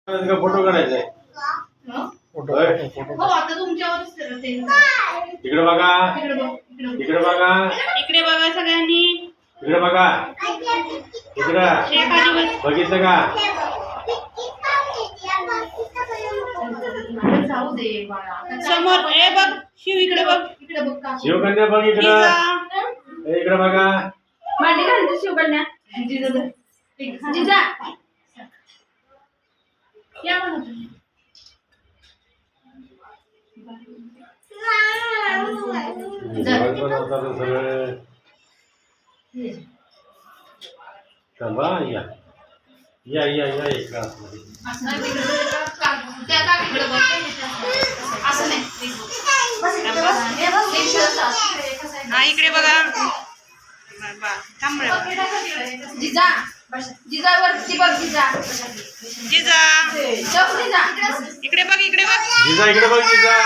Photo काढायचा आहे. हो आता तुमच्यावरच ते इकडे बघा, इकडे बघा, इकडे बघा सगळ्यांनी, इकडे बघा, इकडे बघितलं का? जाऊ दे बाळा समोर. ए बघ शिव, इकडे बघ, इकडे बघ का शिवकन्या बघ, इकडे इकडे बघा. मांडी घालते शिवकन्या. जिजा जिजा या म्हणत या या या या इकडे इकडे बघा. जिजा जिजावरती बघ. जिजा जिजा इकडे बघ, इकडे बघ जिजा, इकडे बघ जिजा.